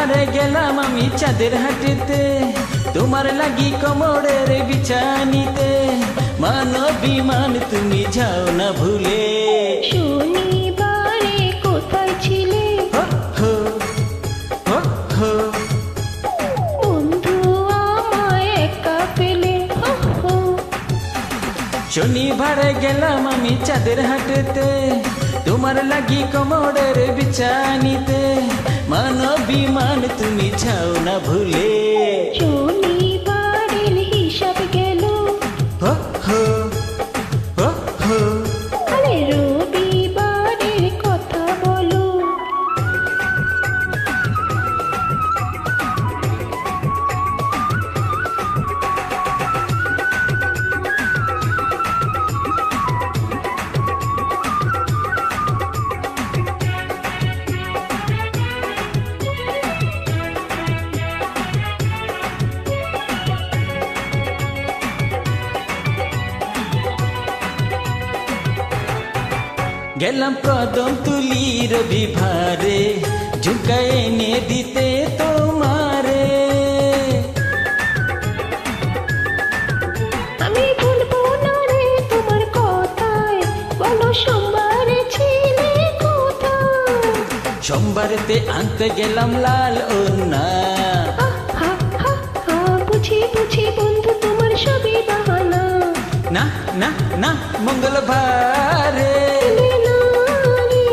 শনিবারে গেলাম আমি চাঁদের হাটেতে, তোমার লাগি কোমরের বিছানিতে, মানো বিমান তুমি যাও না ভুলে। শনিবারে কোথায় ছিলে হো, হো, হো, হো। বন্ধু আমায় একা পেলে? হো, হো। শনিবারে গেলাম আমি চাঁদের হাটেতে, তোমার লাগি কোমরের বিছানিতে, মানো বিমান তুমি যাও না ভুলে। শনিবারের হিসাব গেল, হো, হো, হো, হো। আরে রবিবারের কথা বলো। গেলাম কদম তুলি রবিবারে, ঝুঁকা এনে দিতে তোমারে। আমি ভুলবো না রে তোমার কথায়, বলো সোমবারে ছিলে কোথায়? সোমবারেতে আনতে গেলাম লাল ওড়না, হা, হা, হা, হা, বুঝি বুঝি বন্ধু তোমার সবই বাহানা। না না না মঙ্গলবারে এলে না রে,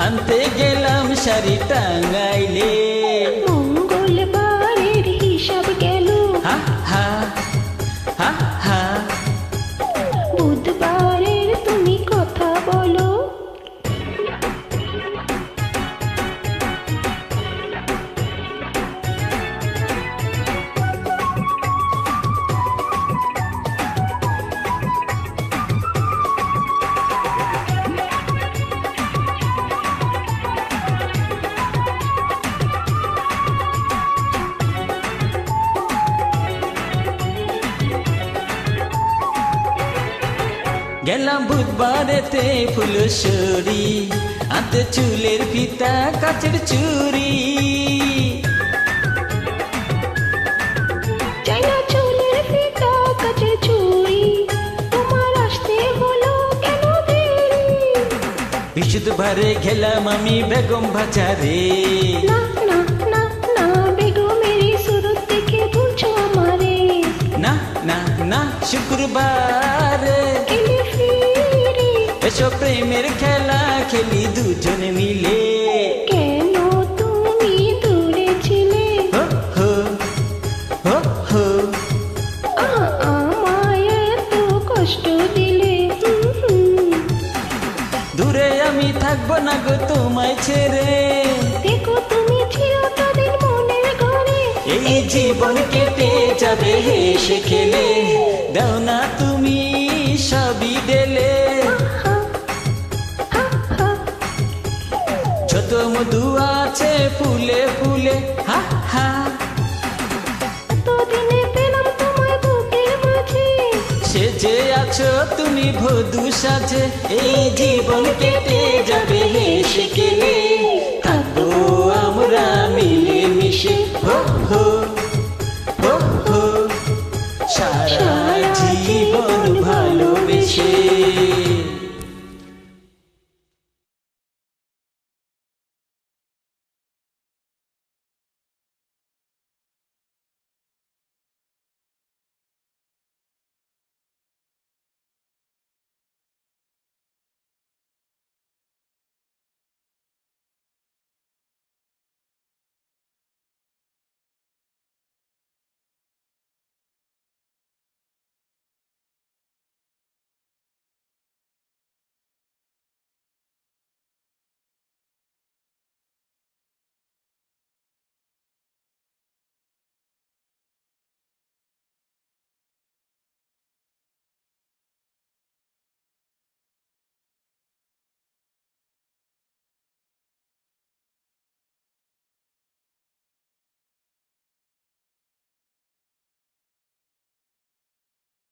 আনতে গেলাম শাড়ি টাঙ্গাইলে। মঙ্গলবারের হিসাব গেল, হা হা হা হা। বুধবারের তুমি কথা বলো। গেলাম বুধবারেতে ফুলসরি, আনতে চুলের ফিতা কাচের চুরি। চাই না চুলের ফিতা কাচের চুড়ি, তোমার আসতে হলো কেন দেরি? বৃহস্পতিবারে গেলাম আমি বেগম বাজারে, না না না না, বেগমেরই সুরত দেখে বলছো আমারে। না না না শুক্রবারে এলে ফিরে, এসব প্রেমের খেলা খেলি দুজনে মিলে। কেন তুমি দূরে ছিলে? হো, হো, হো, হো। আমায় এত কষ্ট দিলে। দূরে আমি থাকবো না গো তোমায় ছেড়ে, দেখো তুমি চিরদিন মনের ঘরে। এই জীবন কেটে যাবে হেসে খেলে, দাও না তুমি সবই দেলে। হা, হা, হা। ছোট মধু আছে ফুলে ফুলে, হা হা। এতদিনে পেলাম তোমায় বুকের মাঝে, সেজে আছো তুমি বধূ সাজে, এই জীবন কেটে যাবে হেসে খেলে, থাকবো আমরা মিলে মিশে। হো